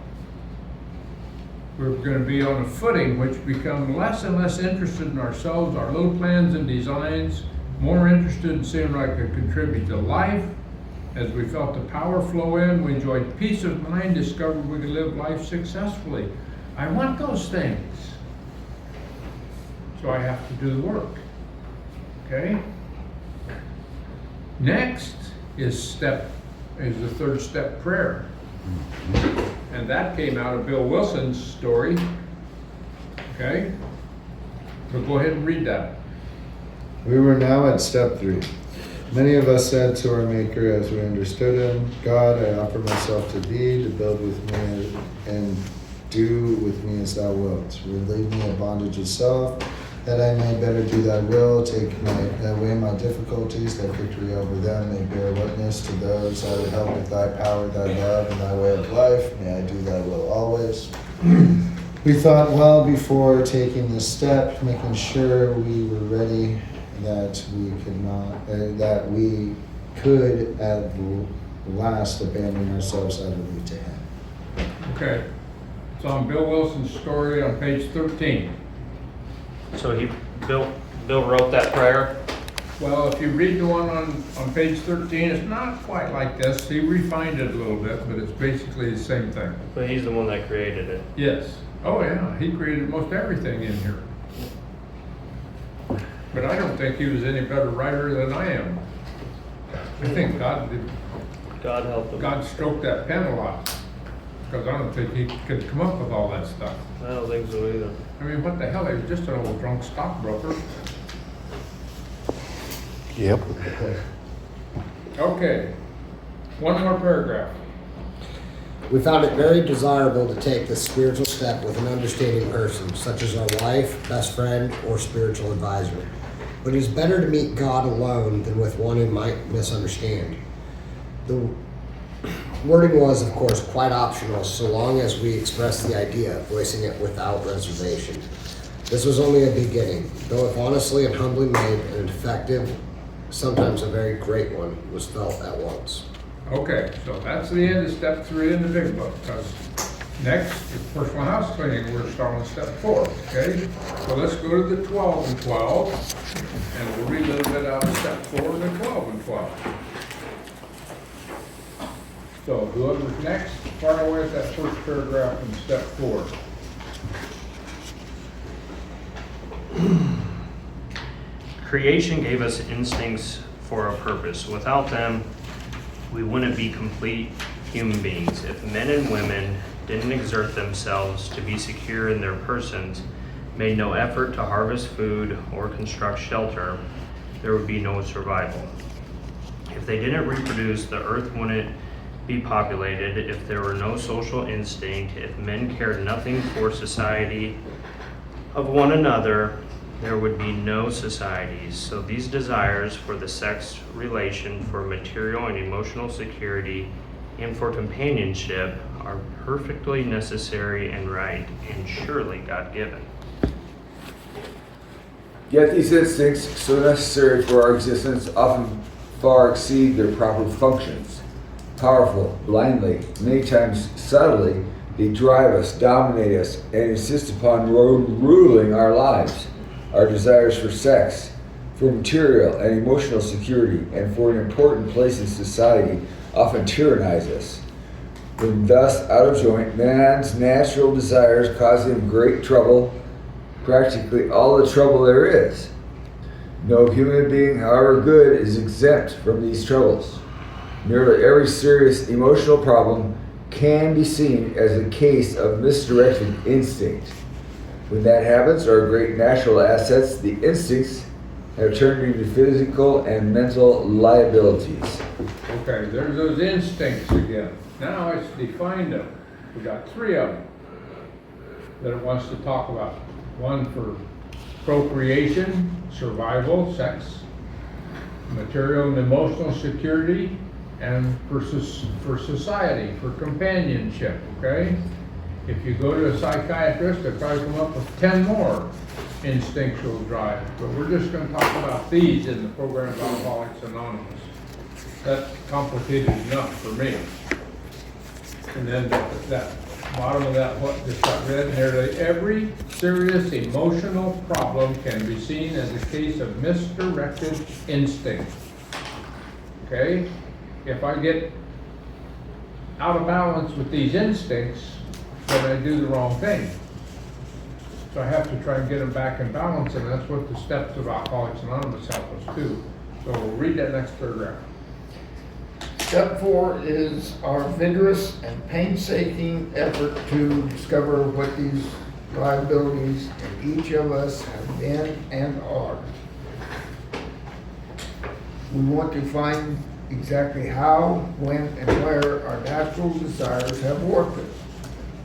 Speaker 1: we're going to be on a footing which become less and less interested in ourselves, our little plans and designs, more interested in seeing what I could contribute to life. As we felt the power flow in, we enjoyed peace of mind, discovered we could live life successfully. I want those things. So I have to do the work. Okay? Next is the third step prayer. And that came out of Bill Wilson's story. Okay? So go ahead and read that.
Speaker 8: We were now at step 3. Many of us said to our Maker as we understood him, God, I offer myself to thee to build with me and do with me as thou wilt. Relieve me of bondage of self, that I may better do thy will. Take away my difficulties, that victory over them may bear witness to those I would help with thy power, thy love, and thy way of life. May I do thy will always. We thought well before taking this step, making sure we were ready, that we could at last abandon ourselves utterly to him.
Speaker 1: Okay. It's on Bill Wilson's story on page 13.
Speaker 4: So Bill wrote that prayer?
Speaker 1: Well, if you read the one on page 13, it's not quite like this. He refined it a little bit, but it's basically the same thing.
Speaker 4: But he's the one that created it.
Speaker 1: Yes. Oh, yeah. He created most everything in here. But I don't think he was any better writer than I am. I think God
Speaker 4: helped him.
Speaker 1: God stroked that pen a lot. Because I don't think he could come up with all that stuff.
Speaker 4: I don't think so either.
Speaker 1: I mean, what the hell? He was just an old drunk stockbroker.
Speaker 5: Yep.
Speaker 1: Okay. One more paragraph.
Speaker 9: We found it very desirable to take this spiritual step with an understanding person, such as our wife, best friend, or spiritual advisor. But it is better to meet God alone than with one who might misunderstand. The wording was, of course, quite optional, so long as we expressed the idea, voicing it without reservation. This was only a beginning, though if honestly and humbly made and effective, sometimes a very great one was felt at once.
Speaker 1: Okay, so that's the end of step 3 in the big book, because next, is personal house cleaning, we're starting on step 4, okay? So let's go to the 12 and 12, and we'll read a little bit out of step 4 and the 12 and 12. So whoever's next, fire away at that first paragraph in step 4.
Speaker 4: Creation gave us instincts for a purpose. Without them, we wouldn't be complete human beings. If men and women didn't exert themselves to be secure in their persons, made no effort to harvest food or construct shelter, there would be no survival. If they didn't reproduce, the earth wouldn't be populated. If there were no social instinct, if men cared nothing for society of one another, there would be no societies. So these desires for the sex relation, for material and emotional security, and for companionship are perfectly necessary and right, and surely God-given.
Speaker 2: Yet these instincts, so necessary for our existence, often far exceed their proper functions. Powerful, blindly, many times subtly, they drive us, dominate us, and insist upon ruling our lives. Our desires for sex, for material and emotional security, and for an important place in society often tyrannize us. When thus out of joint, man's natural desires cause him great trouble, practically all the trouble there is. No human being, however good, is exempt from these troubles. Nearly every serious emotional problem can be seen as a case of misdirected instinct. When that happens, our great natural assets, the instincts, have turned into physical and mental liabilities.
Speaker 1: Okay, there's those instincts again. Now it's defined them. We got 3 of them that it wants to talk about. One for procreation, survival, sex, material and emotional security, and for society, for companionship, okay? If you go to a psychiatrist, they'll probably come up with 10 more instinctual drives. But we're just going to talk about these in the program of Alcoholics Anonymous. That's complicated enough for me. And then that bottom of that, what just got read, nearly every serious emotional problem can be seen as a case of misdirected instinct. Okay? If I get out of balance with these instincts, then I do the wrong thing. So I have to try and get them back in balance, and that's what the steps of Alcoholics Anonymous help us do. So we'll read that next paragraph.
Speaker 6: Step 4 is our vigorous and painstaking effort to discover what these liabilities in each of us have been and are. We want to find exactly how, when, and where our natural desires have warped us.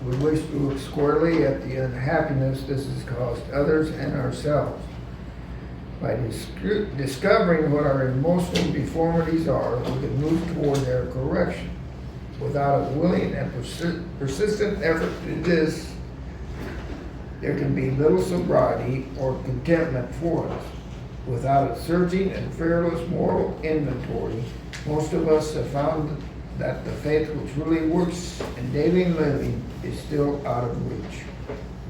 Speaker 6: We wish to look squarely at the unhappiness this has caused others and ourselves. By discovering what our emotional deformities are, we can move toward their correction. Without a willing and persistent effort to do this, there can be little sobriety or contentment for us. Without a searching and fearless moral inventory, most of us have found that the faith which really works in daily living is still out of reach.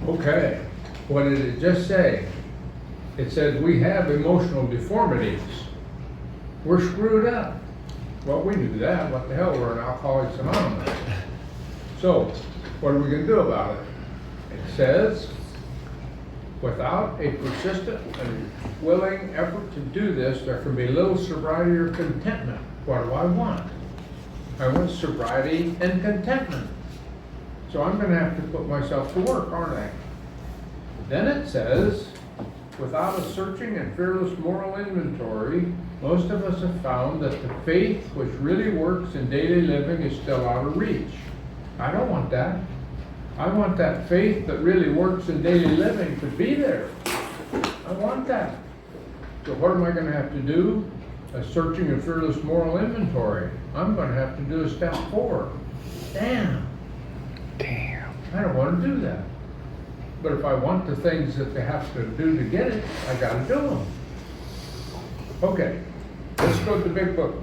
Speaker 1: Okay, what did it just say? It said we have emotional deformities. We're screwed up. Well, we knew that. What the hell? We're an Alcoholics Anonymous. So, what are we going to do about it? It says, without a persistent and willing effort to do this, there can be little sobriety or contentment. What do I want? I want sobriety and contentment. So I'm going to have to put myself to work, aren't I? Then it says, without a searching and fearless moral inventory, most of us have found that the faith which really works in daily living is still out of reach. I don't want that. I want that faith that really works in daily living to be there. I want that. So what am I gonna have to do? A searching a fearless moral inventory. I'm gonna have to do a step 4. Damn. I don't wanna do that. But if I want the things that they have to do to get it, I gotta do them. Okay, let's go to the big book.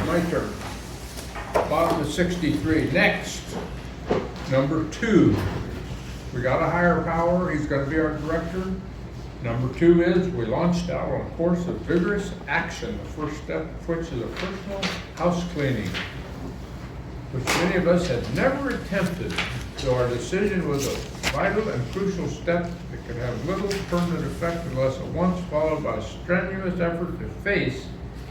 Speaker 1: My turn. Bottom of 63. Next, number 2. We got a higher power. He's going to be our director. Number 2 is we launched out on a course of vigorous action. The first step of which is a personal house cleaning, which many of us had never attempted. So our decision was a vital and crucial step that could have little permanent effect unless at once followed by a strenuous effort to face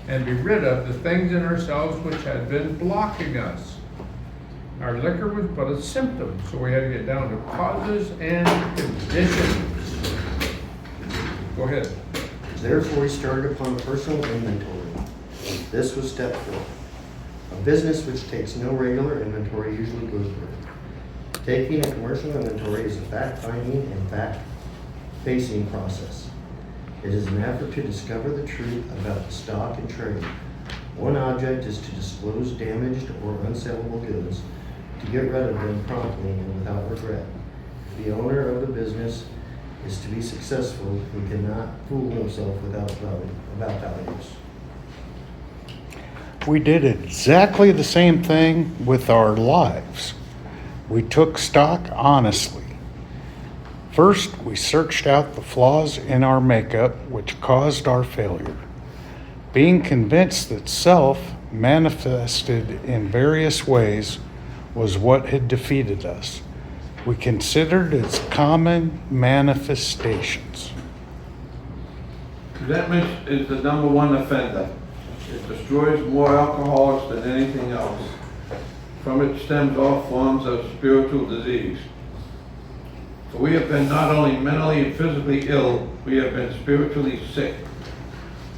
Speaker 1: and be rid of the things in ourselves which had been blocking us. Our liquor was but a symptom, so we had to get down to causes and conditions. Go ahead.
Speaker 3: Therefore, he started upon personal inventory. This was step 4. A business which takes no regular inventory usually goes broke. Taking a commercial inventory is a fact-finding and fact-facing process. It is an effort to discover the truth about the stock and trade. One object is to disclose damaged or unsellable goods, to get rid of them promptly and without regret. If the owner of the business is to be successful, he cannot fool himself about values.
Speaker 5: We did exactly the same thing with our lives. We took stock honestly. First, we searched out the flaws in our makeup which caused our failure. Being convinced that self manifested in various ways was what had defeated us. We considered its common manifestations.
Speaker 7: Resentment is the number 1 offender. It destroys more alcoholics than anything else. From it stems all forms of spiritual disease. For we have been not only mentally and physically ill, we have been spiritually sick.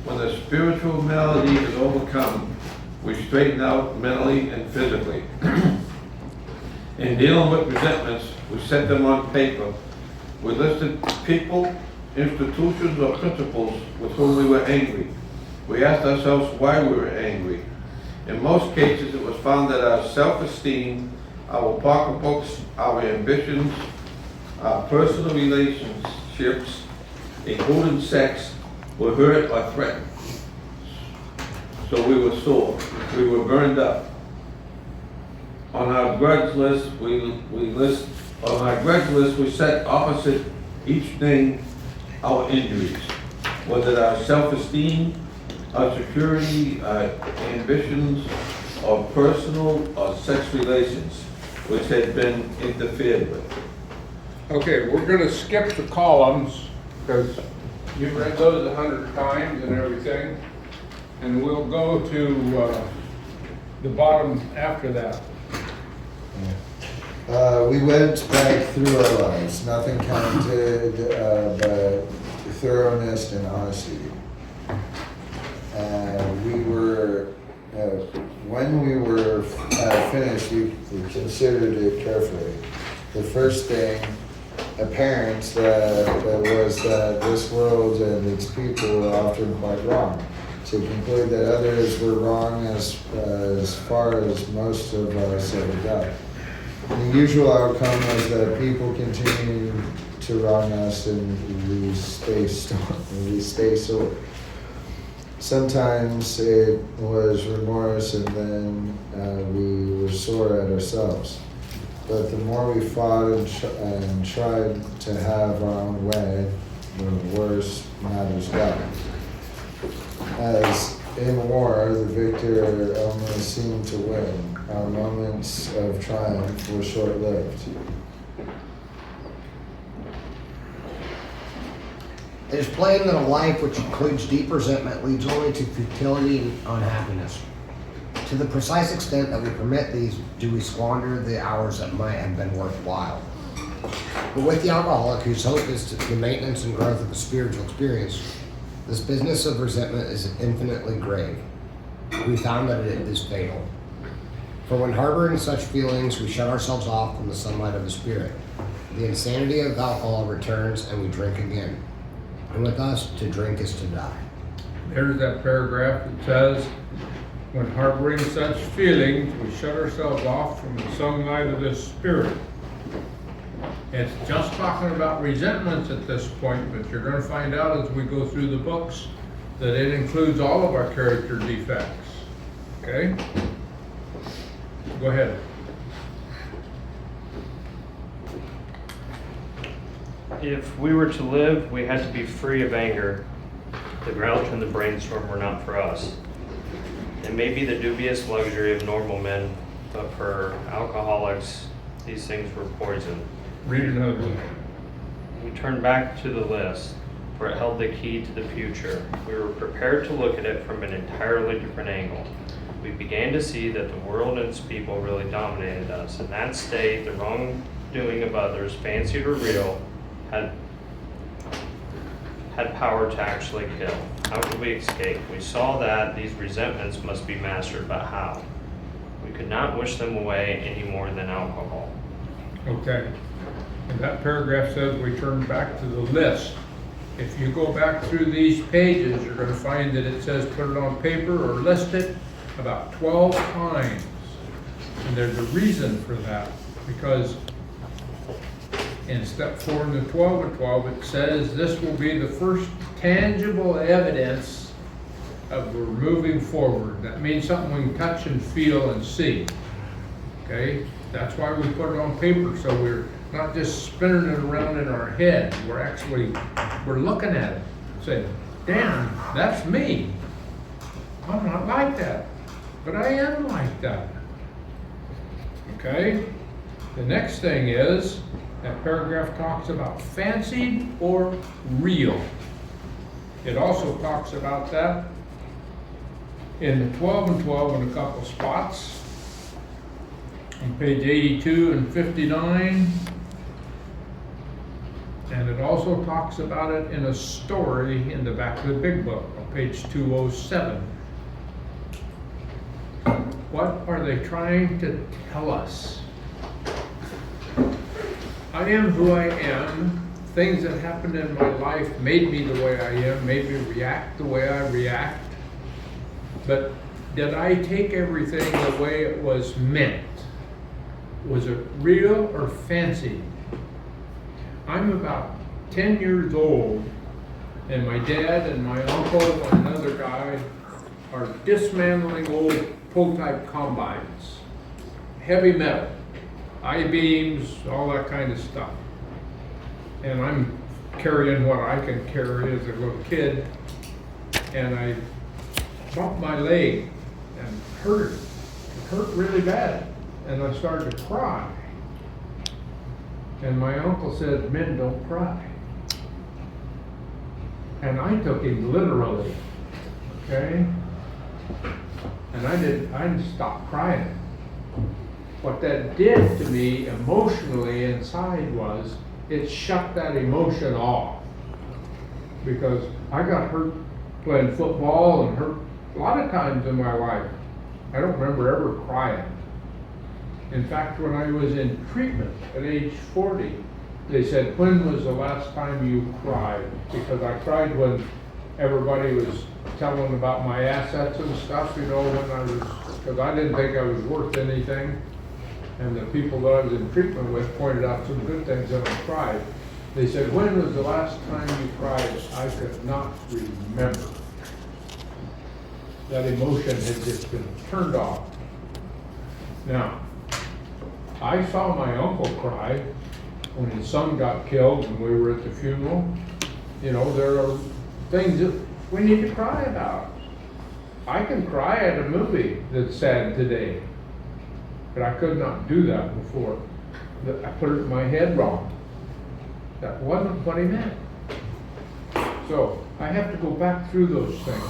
Speaker 7: When the spiritual malady is overcome, we straighten out mentally and physically. In dealing with resentments, we set them on paper. We listed people, institutions, or principles with whom we were angry. We asked ourselves why we were angry. In most cases, it was found that our self-esteem, our pocketbooks, our ambitions, our personal relationships, including sex, were hurt or threatened. So we were sore. We were burned up. On our grudge list, we set opposite each thing our injuries, whether our self-esteem, our security, our ambitions, or personal or sex relations, which had been interfered with.
Speaker 1: Okay, we're gonna skip the columns because you've read those 100 times and everything. And we'll go to the bottom after that.
Speaker 8: We went back through our lives. Nothing counted but thoroughness and honesty. When we were finished, we considered it carefully. The first thing apparent that was that this world and its people were often quite wrong. To conclude that others were wrong as far as most of us ever got. The usual outcome was that people continue to wrong us and we stay sore. Sometimes it was remorse and then we were sore at ourselves. But the more we fought and tried to have our own way, the worse matters got. As in war, the victor only seemed to win. Our moments of triumph were short-lived.
Speaker 9: It is plain that a life which includes deep resentment leads only to futility and unhappiness. To the precise extent that we permit these, do we squander the hours that might have been worthwhile. But with the alcoholic, whose hope is the maintenance and growth of a spiritual experience, this business of resentment is infinitely grave. We found that it is fatal. For when harboring such feelings, we shut ourselves off from the sunlight of the Spirit. The insanity of alcohol returns and we drink again. And with us, to drink is to die.
Speaker 1: There's that paragraph that says, when harboring such feelings, we shut ourselves off from the sunlight of the Spirit. It's just talking about resentments at this point, but you're going to find out as we go through the books that it includes all of our character defects. Okay? Go ahead.
Speaker 4: If we were to live, we had to be free of anger. The grouch and the brainstorm were not for us. It may be the dubious luxury of normal men, but for alcoholics, these things were poison.
Speaker 1: Read another one.
Speaker 4: We turned back to the list, for it held the key to the future. We were prepared to look at it from an entirely different angle. We began to see that the world and its people really dominated us. In that state, the wrongdoing of others, fancied or real, had power to actually kill. How could we escape? We saw that these resentments must be mastered, but how? We could not wish them away any more than alcohol.
Speaker 1: Okay. And that paragraph says we turn back to the list. If you go back through these pages, you're going to find that it says put it on paper or list it about 12 times. And there's a reason for that, because in step 4 in the 12 and 12, it says this will be the first tangible evidence of we're moving forward. That means something we can touch and feel and see. Okay? That's why we put it on paper, so we're not just spinning it around in our head. We're looking at it, saying, damn, that's me. I'm not like that, but I am like that. Okay? The next thing is, that paragraph talks about fancied or real. It also talks about that in the 12 and 12 in a couple spots. On page 82 and 59. And it also talks about it in a story in the back of the big book on page 207. What are they trying to tell us? I am who I am. Things that happened in my life made me the way I am, made me react the way I react. But did I take everything the way it was meant? Was it real or fancied? I'm about 10 years old, and my dad and my uncle and another guy are dismantling old pull-type combines. Heavy metal, I-beams, all that kind of stuff. And I'm carrying what I can carry as a little kid, and I bumped my leg and hurt it. It hurt really bad, and I started to cry. And my uncle said, men don't cry. And I took him literally, okay? And I didn't stop crying. What that did to me emotionally inside was, it shut that emotion off. Because I got hurt playing football and hurt a lot of times in my life. I don't remember ever crying. In fact, when I was in treatment at age 40, they said, when was the last time you cried? Because I cried when everybody was telling about my assets and stuff, you know, because I didn't think I was worth anything. And the people that I was in treatment with pointed out some good things and I cried. They said, when was the last time you cried? I could not remember. That emotion had just been turned off. Now, I saw my uncle cry when his son got killed and we were at the funeral. You know, there are things that we need to cry about. I can cry at a movie that's sad today, but I could not do that before. I put it in my head wrong. That wasn't what he meant. So I have to go back through those things.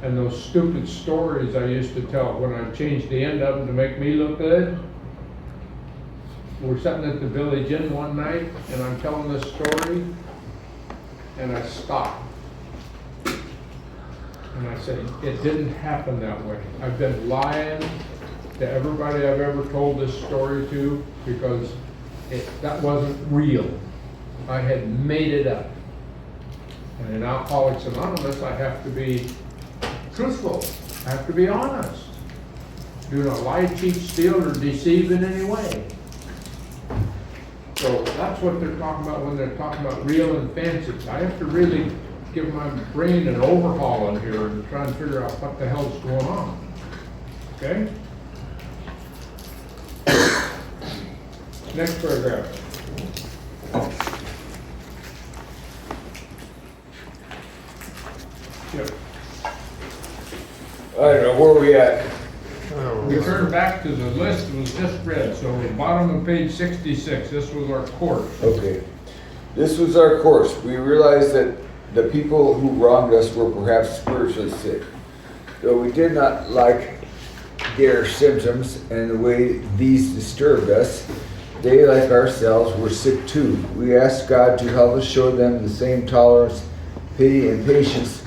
Speaker 1: And those stupid stories I used to tell when I changed the end of them to make me look good. We're sitting at the Village Inn one night, and I'm telling this story, and I stopped. And I said, it didn't happen that way. I've been lying to everybody I've ever told this story to because that wasn't real. I had made it up. And in Alcoholics Anonymous, I have to be truthful. I have to be honest. Do not lie, cheat, steal, or deceive in any way. So that's what they're talking about when they're talking about real and fancy. I have to really give my brain an overhaul in here and try and figure out what the hell's going on. Okay? Next paragraph. Yep.
Speaker 2: I don't know, where are we at?
Speaker 1: We turn back to the list that was just read, so bottom of page 66, this was our course.
Speaker 2: Okay. This was our course. We realized that the people who wronged us were perhaps spiritually sick. Though we did not like their symptoms and the way these disturbed us, they, like ourselves, were sick too. We asked God to help us show them the same tolerance, pity, and patience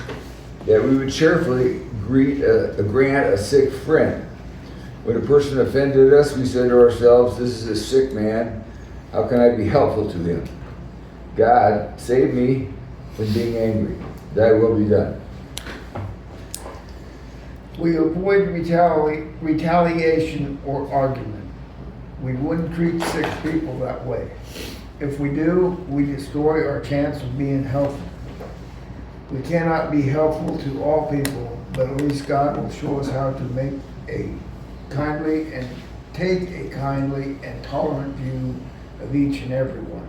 Speaker 2: that we would cheerfully grant a sick friend. When a person offended us, we said to ourselves, this is a sick man. How can I be helpful to him? God, save me from being angry. Thy will be done.
Speaker 6: We avoid retaliation or argument. We wouldn't treat sick people that way. If we do, we destroy our chance of being helpful. We cannot be helpful to all people, but at least God will show us how to make a kindly and take a kindly and tolerant view of each and every one.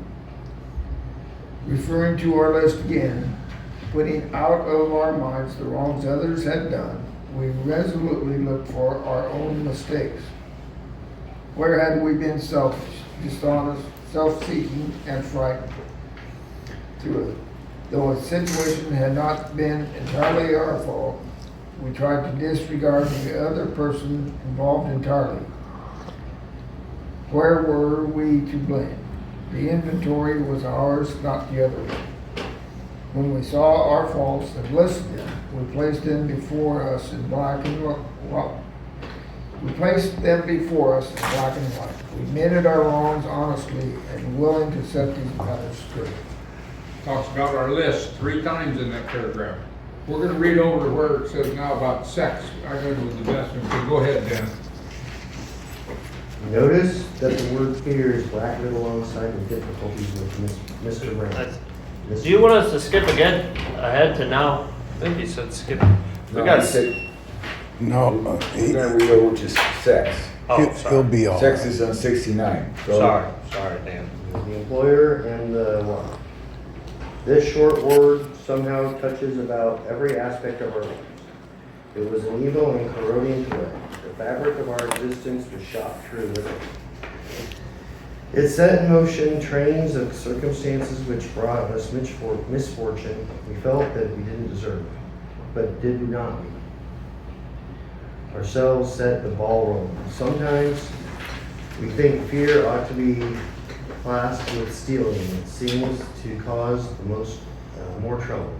Speaker 6: Referring to our list again, putting out of our minds the wrongs others had done, we resolutely look for our own mistakes. Where had we been selfish, dishonest, self-seeking, and frightened? Though a situation had not been entirely our fault, we tried to disregard the other person involved entirely. Where were we to blame? The inventory was ours, not the other one. When we saw our faults and listed them, we placed them before us in black and white. We placed them before us in black and white. We admitted our wrongs honestly and willing to set these matters straight.
Speaker 1: Talks about our list 3 times in that paragraph. We're going to read over to where it says now about sex. I know it was the best one, so go ahead, Dan.
Speaker 3: Notice that the word fear is bracketed alongside the difficulties with Mr. Brown.
Speaker 4: Do you want us to skip again ahead to now? I think he said skip. We got
Speaker 5: No,
Speaker 2: We're gonna read over to sex.
Speaker 4: Oh,
Speaker 5: he'll
Speaker 4: sorry.
Speaker 5: be all
Speaker 2: Sex
Speaker 5: right.
Speaker 2: is on 69. So
Speaker 4: Sorry, Dan.
Speaker 3: The employer and the wife. This short word somehow touches about every aspect of our lives. It was an evil and corroding thread. The fabric of our existence was shot through with it. It set in motion trains of circumstances which brought us misfortune we felt that we didn't deserve, but did not we? Ourselves set the ball rolling. Sometimes we think fear ought to be classed with stealing. It seems to cause the most more trouble.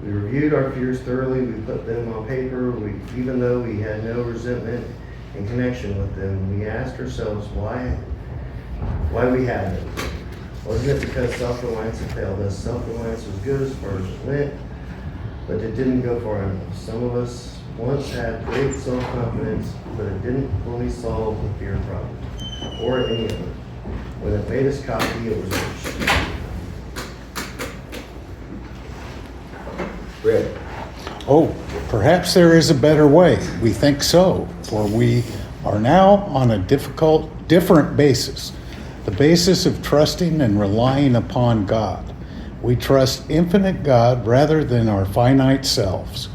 Speaker 3: We reviewed our fears thoroughly. We put them on paper. Even though we had no resentment in connection with them, we asked ourselves why we had them. Wasn't it because self-reliance had failed us? Self-reliance was good as far as it went, but it didn't go far enough. Some of us once had great self-confidence, but it didn't fully solve the fear problem, or any of it. When it made us cocky, it was worse.
Speaker 2: Red.
Speaker 5: Oh, perhaps there is a better way. We think so, for we are now on a different basis. The basis of trusting and relying upon God. We trust infinite God rather than our finite selves.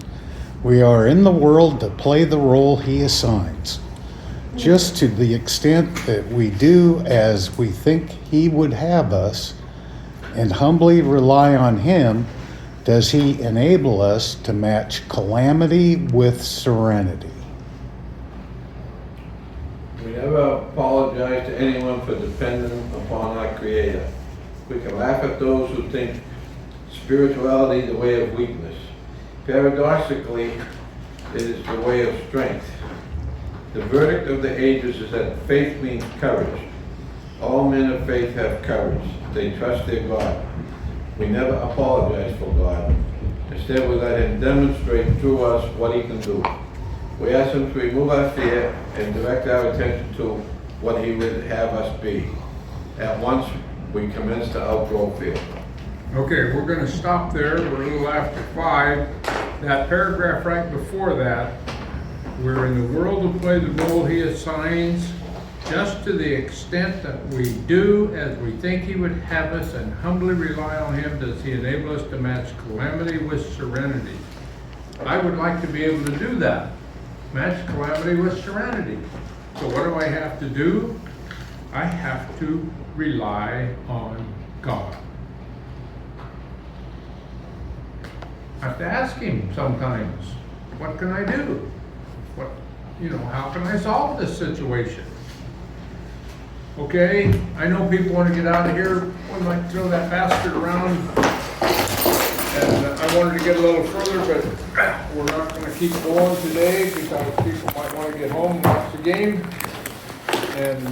Speaker 5: We are in the world to play the role He assigns. Just to the extent that we do as we think He would have us and humbly rely on Him, does He enable us to match calamity with serenity.
Speaker 7: We never apologize to anyone for depending upon our Creator. We can laugh at those who think spirituality is the way of weakness. Paradoxically, it is the way of strength. The verdict of the ages is that faith means courage. All men of faith have courage. They trust their God. We never apologize for God. Instead, we let Him demonstrate through us what He can do. We ask Him to remove our fear and direct our attention to what He would have us be. At once, we commence to outgrow fear.
Speaker 1: Okay, we're gonna stop there, we're a little after 5. That paragraph right before that, we're in the world to play the role He assigns, just to the extent that we do as we think He would have us and humbly rely on Him, does He enable us to match calamity with serenity. I would like to be able to do that, match calamity with serenity. So what do I have to do? I have to rely on God. I have to ask Him sometimes, what can I do? How can I solve this situation? Okay, I know people want to get out of here. We might throw that basket around. And I wanted to get a little further, but we're not going to keep going today because people might want to get home and watch the game. And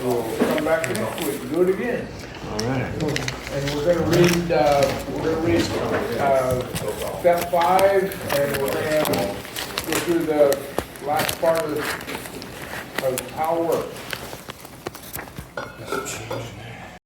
Speaker 1: we'll come back next week and do it again.
Speaker 4: All right.
Speaker 1: And we're going to read step 5, and we're going to go through the last part of how it works.